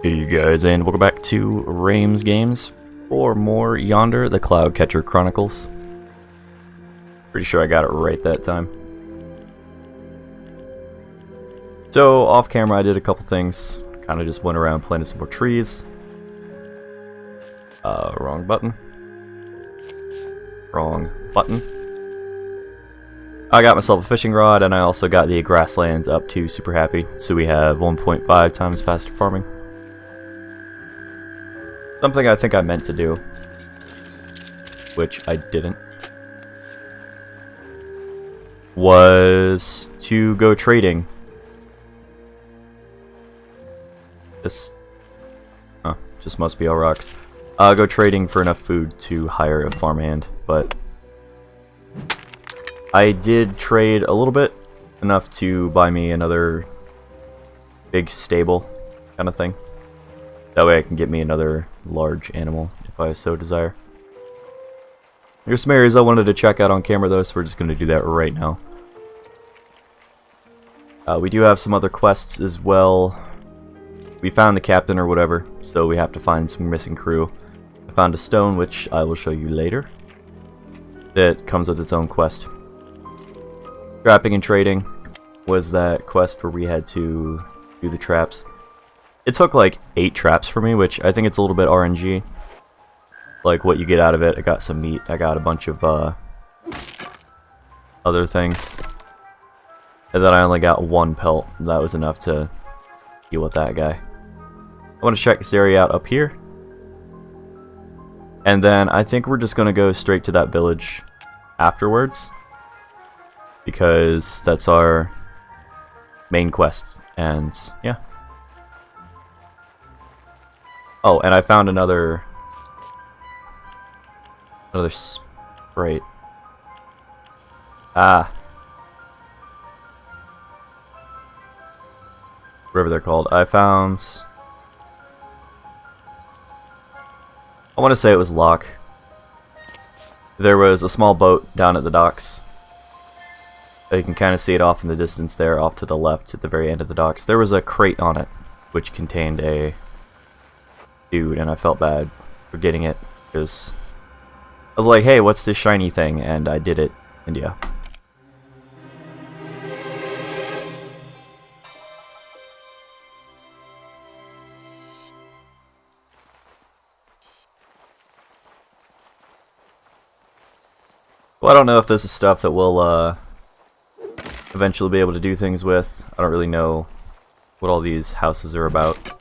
Hey you guys, and welcome back to RamesGames for more Yonder, the Cloud Catcher Chronicles. Pretty sure I got it right that time. So, off camera I did a couple things. Kind of just went around planting some more trees. Wrong button. Wrong button. I got myself a fishing rod, and I also got the grasslands up to super happy. So we have 1.5 times faster farming. Something I think I meant to do, which I didn't, was to go trading. This just must be all rocks. Go trading for enough food to hire a farmhand, but I did trade a little bit, enough to buy me another big stable kind of thing. That way I can get me another large animal if I so desire. There's some areas I wanted to check out on camera though, so we're just going to do that right now. We do have some other quests as well. We found the captain or whatever, so we have to find some missing crew. I found a stone, which I will show you later, that comes with its own quest. Trapping and trading was that quest where we had to do the traps. It took like 8 traps for me, which I think it's a little bit RNG. Like what you get out of it. I got some meat. I got a bunch of other things. And then I only got 1 pelt. That was enough to deal with that guy. I want to check this area out up here. And then I think we're just going to go straight to that village afterwards. Because that's our main quest. And yeah. Oh, and I found another sprite. Whatever they're called. I found, I want to say it was Locke. There was a small boat down at the docks. You can kind of see it off in the distance there, off to the left at the very end of the docks. There was a crate on it, which contained a dude, and I felt bad for getting it, because I was like, hey, what's this shiny thing? And I did it, and yeah. Well, I don't know if this is stuff that we'll eventually be able to do things with. I don't really know what all these houses are about.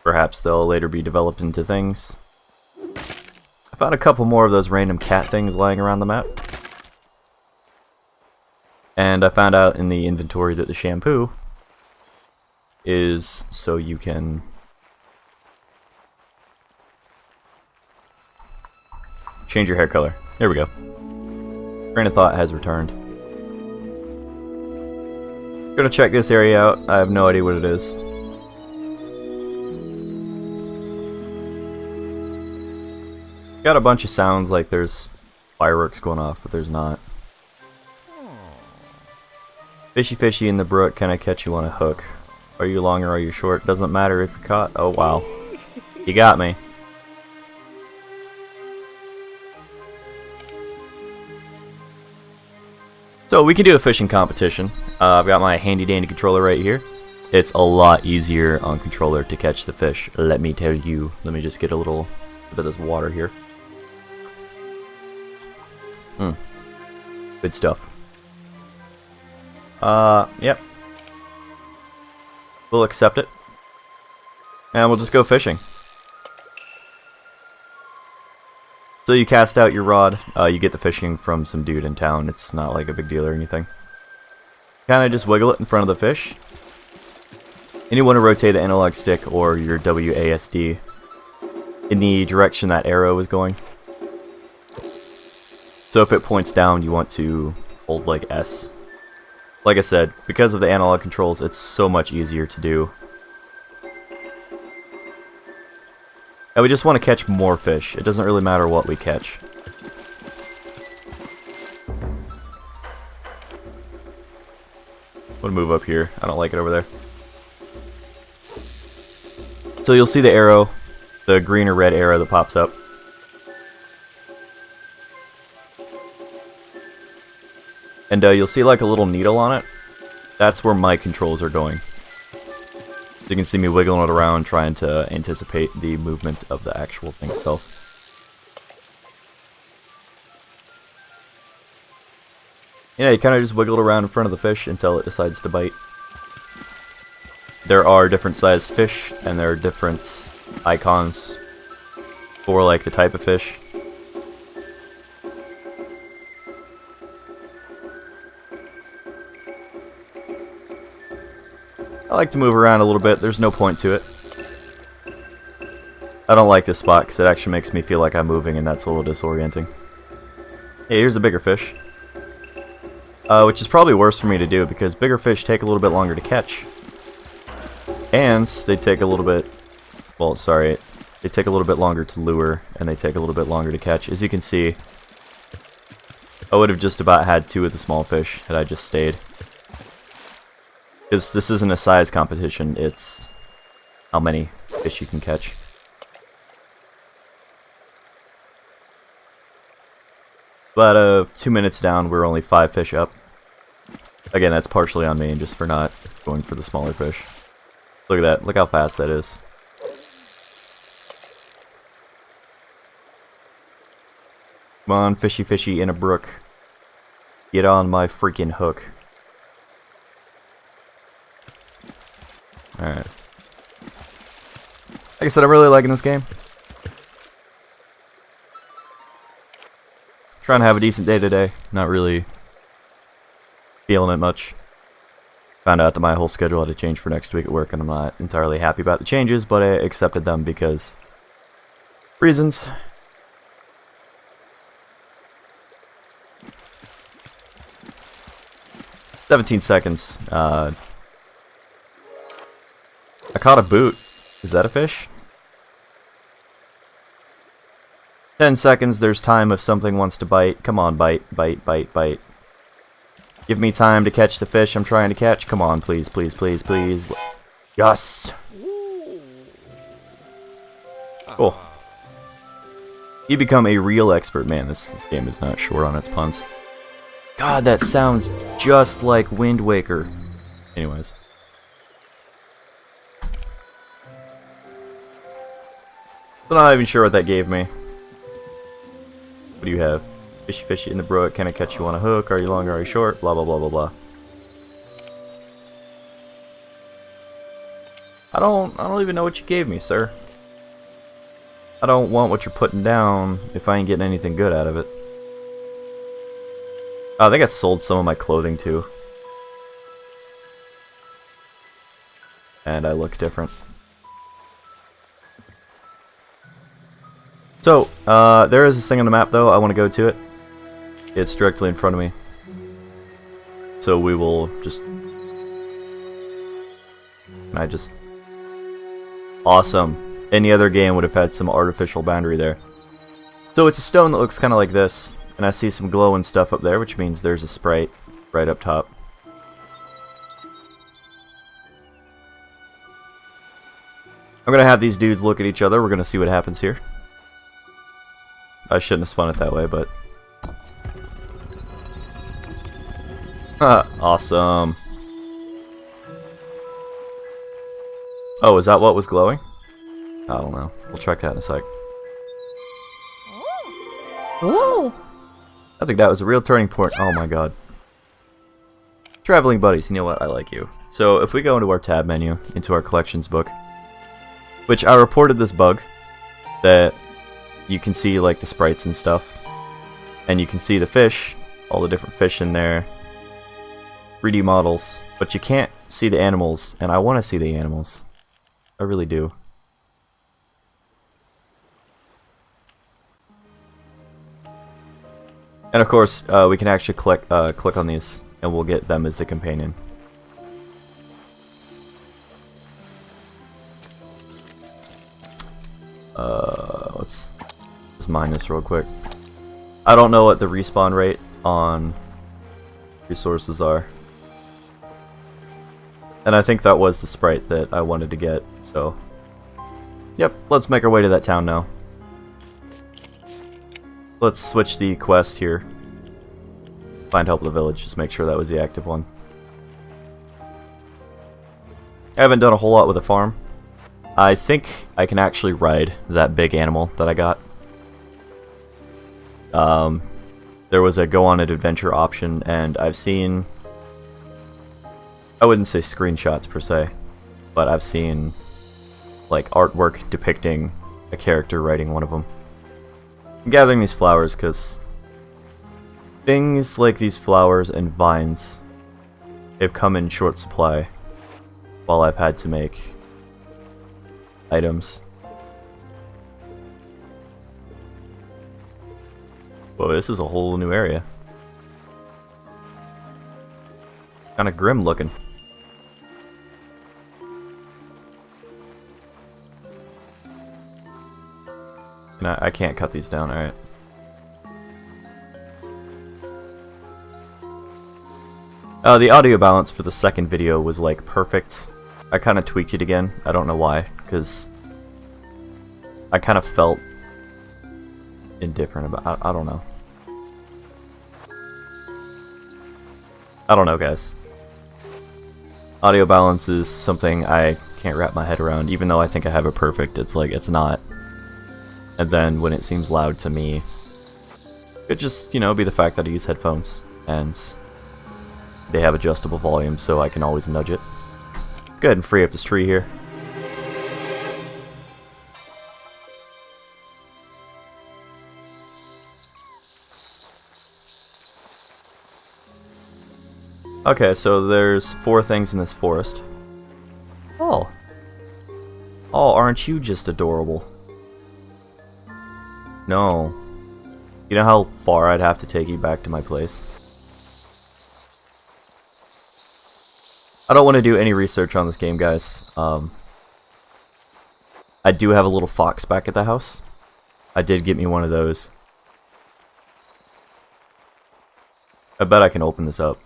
Perhaps they'll later be developed into things. I found a couple more of those random cat things lying around the map. And I found out in the inventory that the shampoo is so you can change your hair color. There we go. Train of thought has returned. Gonna check this area out. I have no idea what it is. Got a bunch of sounds like there's fireworks going off, but there's not. Fishy fishy in the brook, can I catch you on a hook? Are you long or are you short? Doesn't matter if you're caught. Oh wow. You got me. So we can do a fishing competition. I've got my handy dandy controller right here. It's a lot easier on controller to catch the fish, let me tell you. Let me just get a little bit of this water here. Good stuff. Yep. We'll accept it. And we'll just go fishing. So you cast out your rod, you get the fishing from some dude in town. It's not like a big deal or anything. Kinda just wiggle it in front of the fish. And you want to rotate the analog stick or your WASD in the direction that arrow is going. So if it points down, you want to hold like S. Like I said, because of the analog controls, it's so much easier to do. And we just want to catch more fish. It doesn't really matter what we catch. I'm gonna move up here. I don't like it over there. So you'll see the arrow, the green or red arrow that pops up. And you'll see like a little needle on it. That's where my controls are going. So you can see me wiggling it around, trying to anticipate the movement of the actual thing itself. Yeah, you kind of just wiggle it around in front of the fish until it decides to bite. There are different sized fish, and there are different icons for like the type of fish. I like to move around a little bit. There's no point to it. I don't like this spot because it actually makes me feel like I'm moving, and that's a little disorienting. Hey, here's a bigger fish. Which is probably worse for me to do because bigger fish take a little bit longer to catch. And they take a little bit... Well, sorry. They take a little bit longer to lure, and they take a little bit longer to catch. As you can see, I would have just about had 2 of the small fish had I just stayed. Because this isn't a size competition, it's how many fish you can catch. About 2 minutes down, we're only 5 fish up. Again, that's partially on me, just for not going for the smaller fish. Look at that, look how fast that is. Come on, fishy fishy in a brook. Get on my freaking hook. Alright. Like I said, I'm really liking this game. Trying to have a decent day today. Not really feeling it much. Found out that my whole schedule had to change for next week at work, and I'm not entirely happy about the changes, but I accepted them because reasons. "17 seconds. I caught a boot. Is that a fish? 10 seconds, there's time if something wants to bite. Come on, bite, bite, bite, bite. Give me time to catch the fish I'm trying to catch. Come on, please, please, please, please. Yes! Cool. You become a real expert. Man, this game is not short on its puns. God, that sounds just like Wind Waker. Anyways. I'm not even sure what that gave me. What do you have? Fishy fishy in the brook, can I catch you on a hook? Are you long or are you short? Blah blah blah blah blah. I don't even know what you gave me, sir. I don't want what you're putting down if I ain't getting anything good out of it. Oh, I think I sold some of my clothing too. And I look different. So, there is this thing on the map though, I want to go to it. It's directly in front of me. So we will just... Can I just... Awesome. Any other game would have had some artificial boundary there. So it's a stone that looks kind of like this. And I see some glowing stuff up there, which means there's a sprite right up top. I'm going to have these dudes look at each other. We're going to see what happens here. I shouldn't have spun it that way, but... Awesome. Oh, is that what was glowing? I don't know. We'll check that in a sec. Ooh. I think that was a real turning point. Oh my god. Traveling buddies, you know what? I like you. So if we go into our tab menu, into our collections book, which I reported this bug, that you can see like the sprites and stuff, and you can see the fish, all the different fish in there, 3D models, but you can't see the animals, and I want to see the animals. I really do. And of course, we can actually click on these, and we'll get them as the companion. Let's just mine this real quick. I don't know what the respawn rate on resources are. And I think that was the sprite that I wanted to get, so Yep, let's make our way to that town now. Let's switch the quest here. Find help in the village, just make sure that was the active one. I haven't done a whole lot with the farm. I think I can actually ride that big animal that I got. There was a go on an adventure option, and I've seen, I wouldn't say screenshots per se, but I've seen like artwork depicting a character riding one of them. I'm gathering these flowers because things like these flowers and vines have come in short supply while I've had to make items. Whoa, this is a whole new area. Kinda grim looking. I can't cut these down, alright. The audio balance for the second video was like perfect. I kinda tweaked it again. I don't know why, because I kinda felt indifferent about I don't know. I don't know, guys. Audio balance is something I can't wrap my head around. Even though I think I have it perfect, it's like, it's not. And then when it seems loud to me, it could just, you know, be the fact that I use headphones and they have adjustable volume, so I can always nudge it. Go ahead and free up this tree here. Okay, so there's 4 things in this forest. Oh. Oh, aren't you just adorable? No. You know how far I'd have to take you back to my place? I don't want to do any research on this game, guys. I do have a little fox back at the house. I did get me one of those. I bet I can open this up.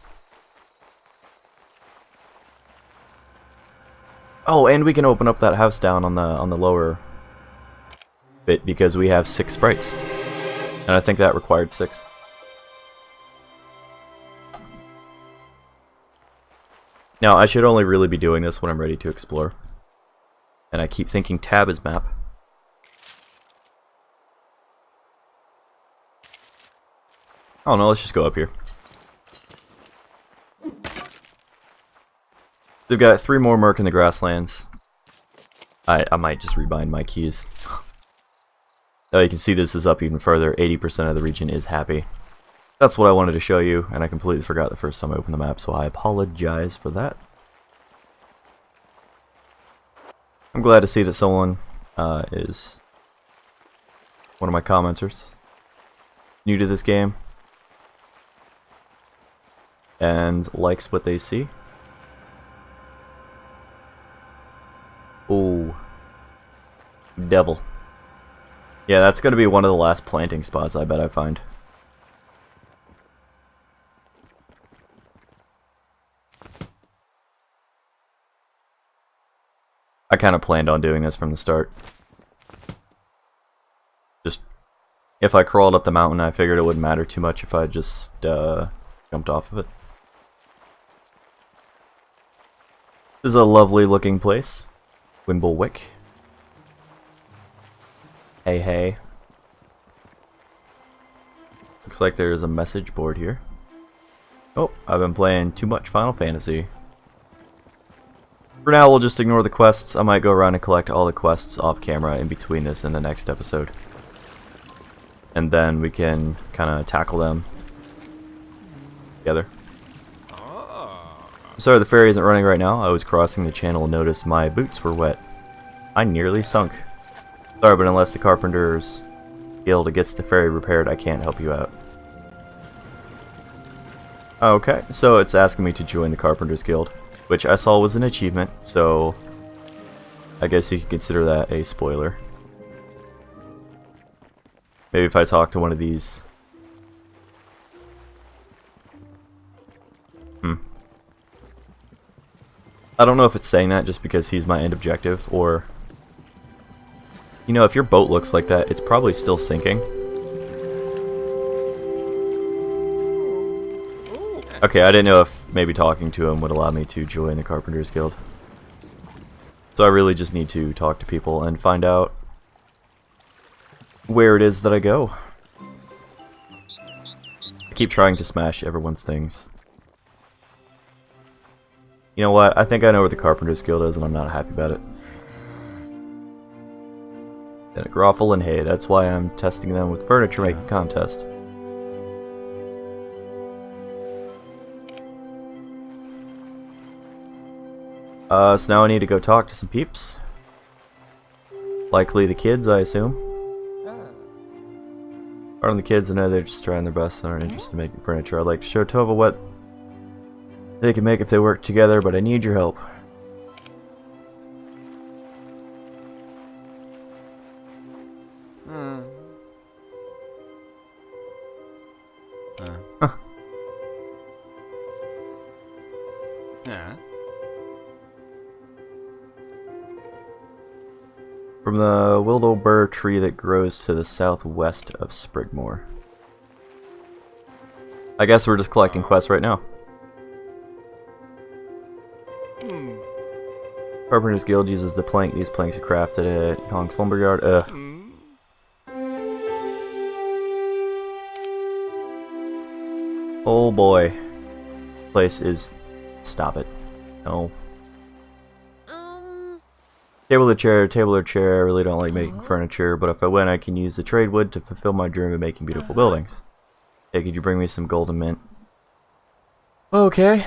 Oh, and we can open up that house down on the lower bit because we have 6 sprites, and I think that required 6. Now, I should only really be doing this when I'm ready to explore, and I keep thinking tab is map. Oh no, let's just go up here. They've got 3 more Merc in the grasslands. I might just rebind my keys. Oh, you can see this is up even further. 80% of the region is happy. That's what I wanted to show you, and I completely forgot the first time I opened the map, so I apologize for that. I'm glad to see that someone is one of my commenters, new to this game, and likes what they see. Ooh. Devil. Yeah, that's gonna be one of the last planting spots I bet I find. I kinda planned on doing this from the start. Just, if I crawled up the mountain, I figured it wouldn't matter too much if I just jumped off of it. This is a lovely looking place. Wimblewick. Hey, hey. Looks like there's a message board here. Oh, I've been playing too much Final Fantasy. For now, we'll just ignore the quests. I might go around and collect all the quests off camera in between this and the next episode. And then we can kind of tackle them together. Sorry the ferry isn't running right now. I was crossing the channel and noticed my boots were wet. I nearly sunk. Sorry, but unless the Carpenter's Guild gets the ferry repaired, I can't help you out. Okay, so it's asking me to join the Carpenter's Guild, which I saw was an achievement, so I guess you could consider that a spoiler. Maybe if I talk to one of these... I don't know if it's saying that just because he's my end objective, or You know, if your boat looks like that, it's probably still sinking. Okay, I didn't know if maybe talking to him would allow me to join the Carpenters Guild. So I really just need to talk to people and find out where it is that I go. I keep trying to smash everyone's things. You know what? I think I know where the Carpenters Guild is and I'm not happy about it. And a Groffle and hay, that's why I'm testing them with furniture making contest. So now I need to go talk to some peeps. Likely the kids, I assume. Pardon the kids, I know they're just trying their best and aren't interested in making furniture. I'd like to show Tova what they can make if they work together, but I need your help. Huh. From the Willow-burr tree that grows to the southwest of Sprigmore. I guess we're just collecting quests right now. Carpenter's Guild uses these planks are crafted at Honk's Lumberyard. Oh boy. Place is... Stop it. No. Table or chair. I really don't like making furniture, but if I win I can use the trade wood to fulfill my dream of making beautiful buildings. Hey, could you bring me some golden mint? Okay.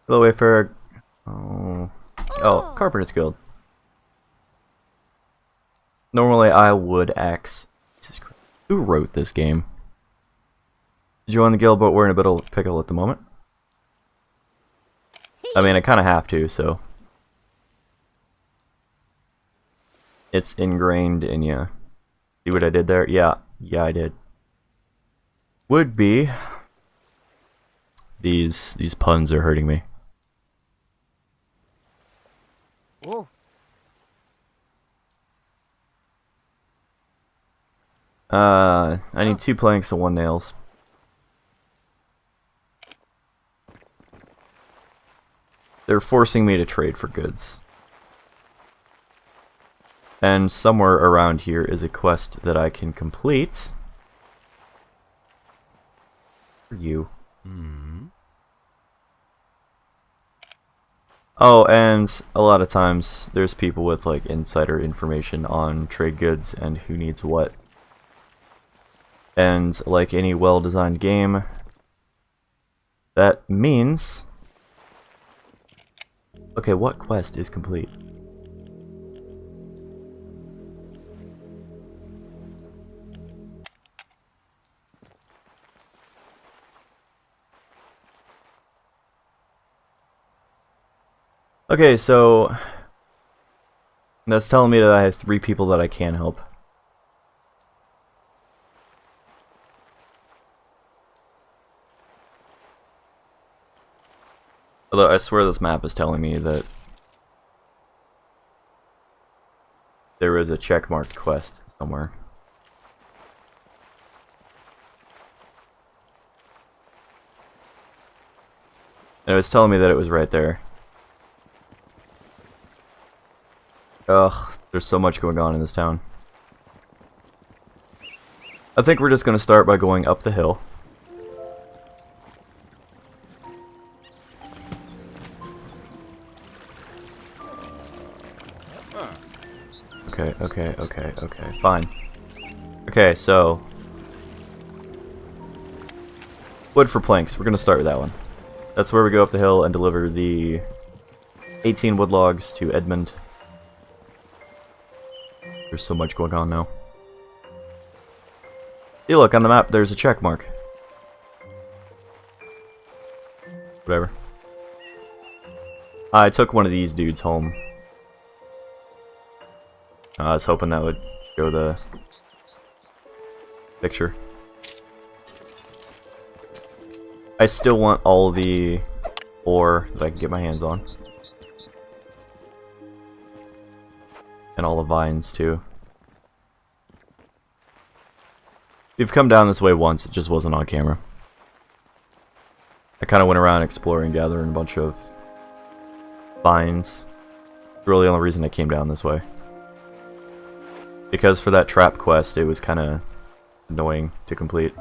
Hello, Wayfarer. Oh, Carpenter's Guild. Normally I would axe. Jesus Christ. Who wrote this game? Did you join the guild, but we're in a bit of a pickle at the moment? I mean, I kind of have to, so. It's ingrained in you. See what I did there? Yeah, I did. Would be. These puns are hurting me. Whoa. I need 2 planks and 1 nails. They're forcing me to trade for goods. And somewhere around here is a quest that I can complete. For you. Oh, and a lot of times there's people with like insider information on trade goods and who needs what. And like any well-designed game, that means... Okay, what quest is complete? Okay, so... That's telling me that I have 3 people that I can help. Although I swear this map is telling me that there is a checkmarked quest somewhere. And it was telling me that it was right there. Ugh, there's so much going on in this town. I think we're just going to start by going up the hill. Okay, fine. Okay, so... Wood for planks, we're gonna start with that one. That's where we go up the hill and deliver the 18 wood logs to Edmund. There's so much going on now. Hey, look, on the map there's a check mark. Whatever. I took one of these dudes home. I was hoping that would show the picture. I still want all the ore that I can get my hands on. And all the vines too. We've come down this way once, it just wasn't on camera. I kind of went around exploring, gathering a bunch of vines. Really the only reason I came down this way. Because for that trap quest, it was kind of annoying to complete.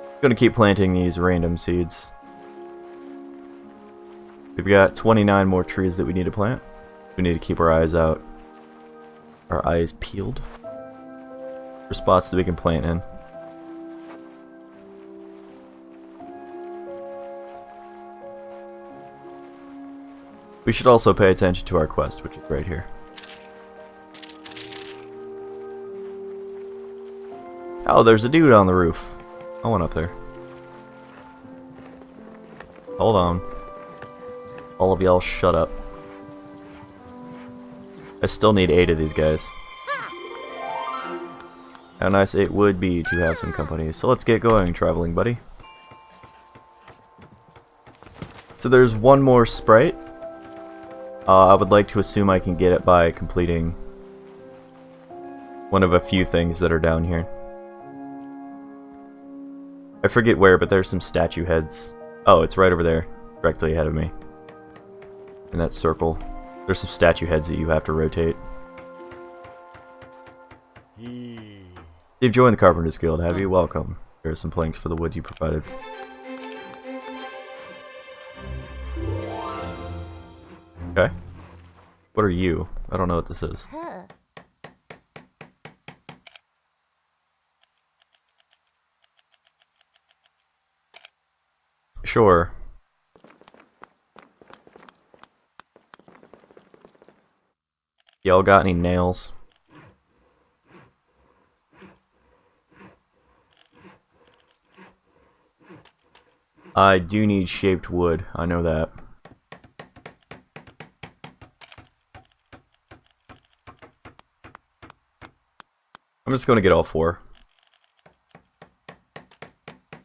I'm gonna keep planting these random seeds. We've got 29 more trees that we need to plant. We need to keep our eyes out. Our eyes peeled. For spots that we can plant in. We should also pay attention to our quest, which is right here. Oh, there's a dude on the roof. I went up there. Hold on. All of y'all shut up. I still need 8 of these guys. How nice it would be to have some company. So let's get going, traveling buddy. So there's one more sprite. I would like to assume I can get it by completing one of a few things that are down here. I forget where, but there's some statue heads. Oh, it's right over there, directly ahead of me. In that circle. There's some statue heads that you have to rotate. You've joined the Carpenter's Guild, have you? Welcome. Here are some planks for the wood you provided. Okay. What are you? I don't know what this is. Sure. Y'all got any nails? I do need shaped wood, I know that. I'm just going to get all 4.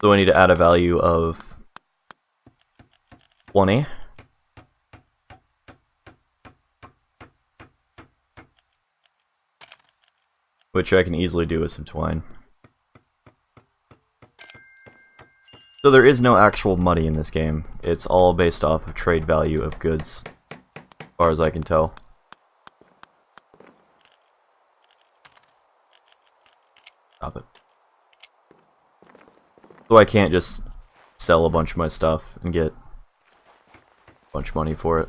So I need to add a value of 20. Which I can easily do with some twine. So there is no actual money in this game. It's all based off of trade value of goods, as far as I can tell. Stop it. So I can't just sell a bunch of my stuff and get a bunch of money for it.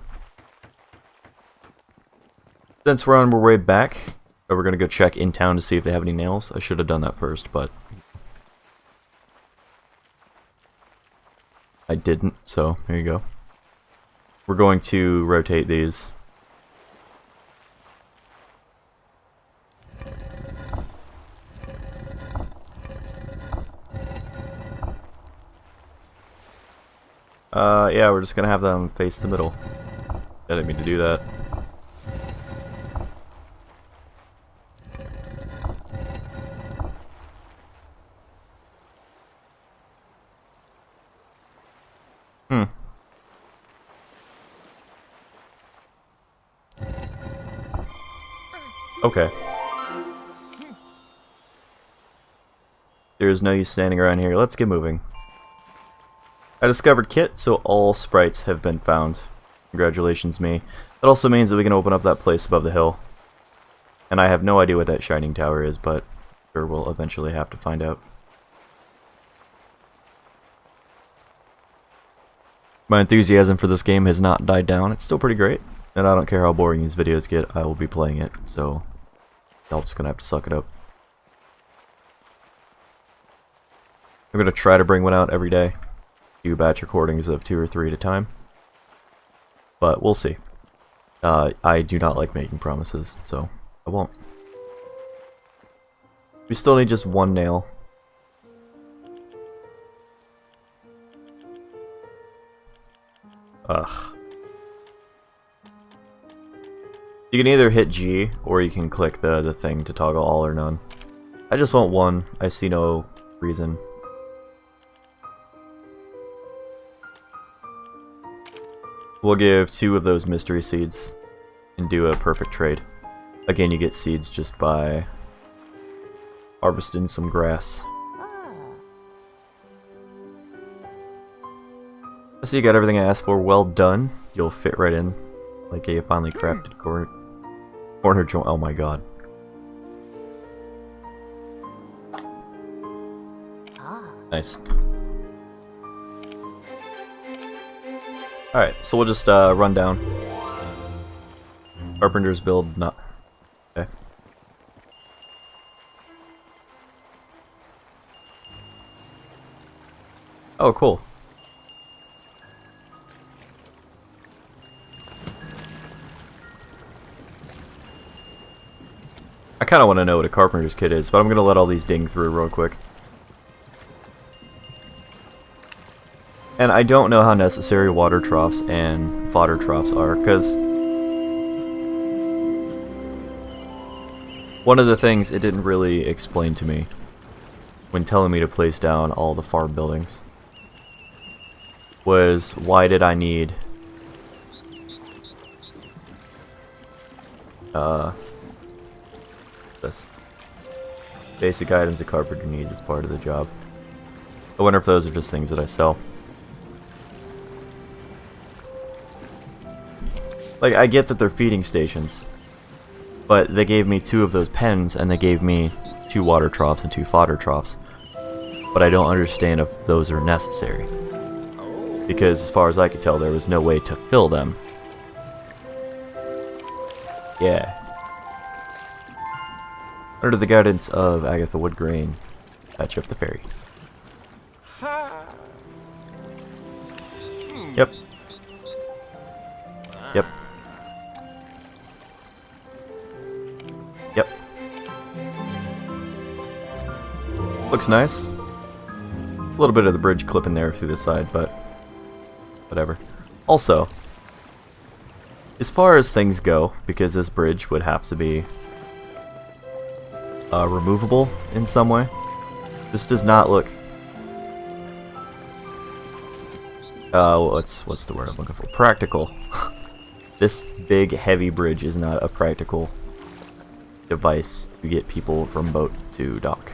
Since we're on our way back, we're gonna go check in town to see if they have any nails. I should have done that first, but I didn't, so there you go. We're going to rotate these. Yeah, we're just gonna have them face the middle. I didn't mean to do that. Okay. There's no use standing around here. Let's get moving. I discovered Kit, so all sprites have been found. Congratulations, me. That also means that we can open up that place above the hill. And I have no idea what that shining tower is, but sure we'll eventually have to find out. My enthusiasm for this game has not died down. It's still pretty great. And I don't care how boring these videos get, I will be playing it. So, y'all just gonna have to suck it up. I'm gonna try to bring one out every day. Do batch recordings of 2 or 3 at a time. But we'll see. I do not like making promises, so I won't. We still need just 1 nail. Ugh. You can either hit G, or you can click the thing to toggle all or none. I just want one. I see no reason. We'll give 2 of those mystery seeds and do a perfect trade. Again, you get seeds just by harvesting some grass. So you got everything I asked for. Well done. You'll fit right in like a finely crafted corner joint. Oh my god. Nice. Alright, so we'll just run down. Carpenter's build, not... Okay. Oh, cool. I kinda wanna know what a carpenter's kit is, but I'm gonna let all these ding through real quick. And I don't know how necessary water troughs and fodder troughs are, because one of the things it didn't really explain to me when telling me to place down all the farm buildings was why did I need this basic items a carpenter needs as part of the job. I wonder if those are just things that I sell. Like, I get that they're feeding stations, but they gave me 2 of those pens, and they gave me 2 water troughs and 2 fodder troughs. But I don't understand if those are necessary. Because as far as I could tell, there was no way to fill them. Yeah. Under the guidance of Agatha Woodgrain, patch up the ferry. Yep. Yep. Yep. Looks nice. A little bit of the bridge clipping there through the side, but whatever. Also, as far as things go, because this bridge would have to be removable in some way, this does not look... what's the word I'm looking for? Practical. This big, heavy bridge is not a practical device to get people from boat to dock.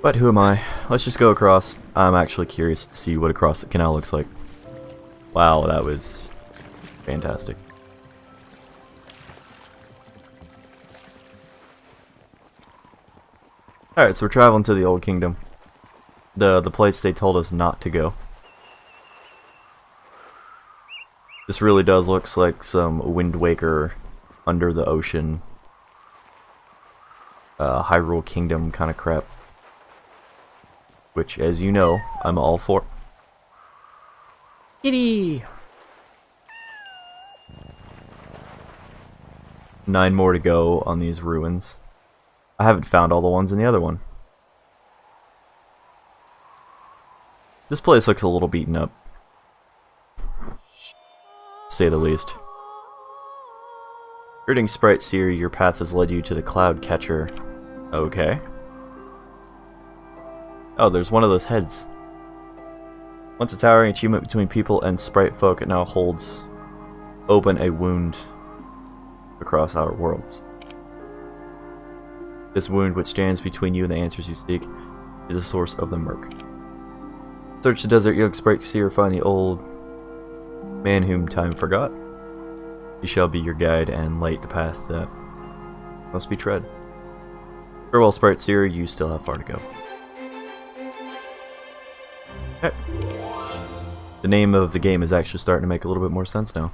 But who am I? Let's just go across. I'm actually curious to see what across the canal looks like. Wow, that was fantastic. Alright, so we're traveling to the Old Kingdom. The place they told us not to go. This really does look like some Wind Waker under the ocean Hyrule Kingdom kind of crap. Which, as you know, I'm all for. Kitty! 9 more to go on these ruins. I haven't found all the ones in the other one. This place looks a little beaten up, to say the least. Greetings, Sprite Seer, your path has led you to the Cloud Catcher. Okay. Oh, there's one of those heads. Once a towering achievement between people and sprite folk, it now holds open a wound across our worlds. This wound, which stands between you and the answers you seek, is the source of the murk. Search the desert, young Sprite Seer, find the old man whom time forgot. He shall be your guide and light the path that must be tread. Farewell, Sprite Seer, you still have far to go. Okay. The name of the game is actually starting to make a little bit more sense now.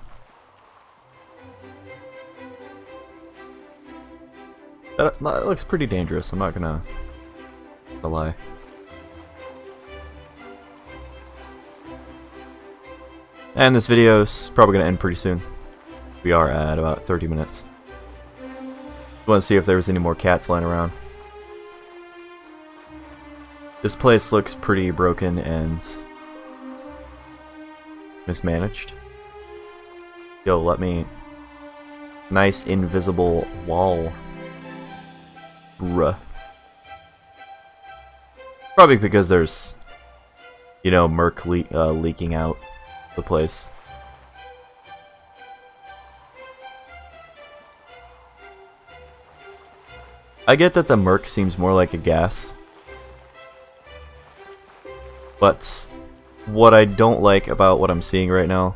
That looks pretty dangerous, I'm not gonna lie. And this video is probably gonna end pretty soon. We are at about 30 minutes. I want to see if there was any more cats lying around. This place looks pretty broken and mismanaged. Yo, let me... Nice invisible wall. Bruh. Probably because there's, you know, murk leaking out the place. I get that the murk seems more like a gas, but what I don't like about what I'm seeing right now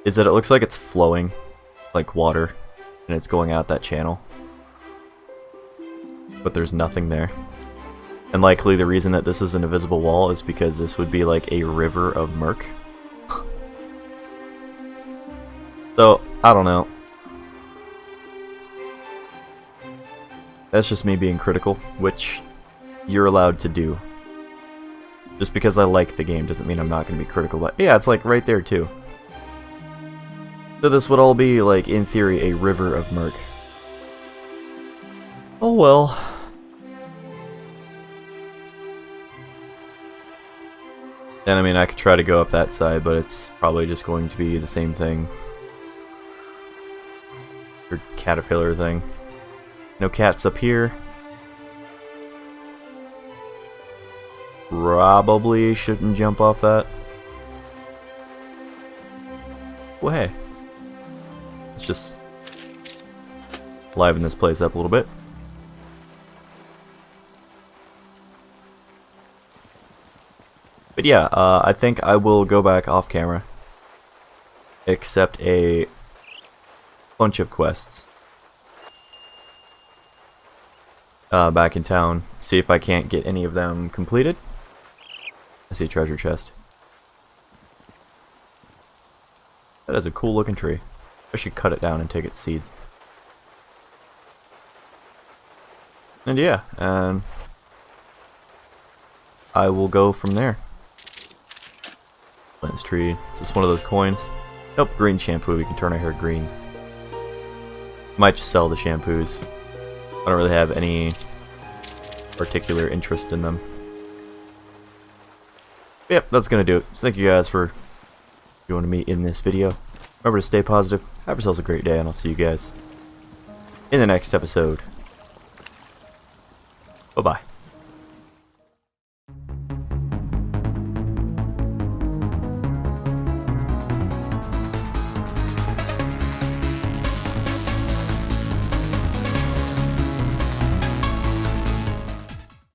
is that it looks like it's flowing like water and it's going out that channel, but there's nothing there. And likely the reason that this is an invisible wall is because this would be like a river of murk. So, I don't know. That's just me being critical, which you're allowed to do. Just because I like the game doesn't mean I'm not going to be critical, but yeah, it's like right there too. So this would all be like, in theory, a river of murk. Oh well. And I mean, I could try to go up that side, but it's probably just going to be the same thing. Your caterpillar thing. No cats up here. Probably shouldn't jump off that. Well, hey. Let's just liven this place up a little bit. But yeah, I think I will go back off camera. Accept a bunch of quests. Back in town, see if I can't get any of them completed. I see a treasure chest. That is a cool looking tree. I should cut it down and take its seeds. And yeah, and I will go from there. Lens tree. Is this one of those coins? Nope, green shampoo. We can turn our hair green. Might just sell the shampoos. I don't really have any particular interest in them. Yep, that's gonna do it. So thank you guys for joining me in this video. Remember to stay positive, have yourselves a great day, and I'll see you guys in the next episode. Bye-bye.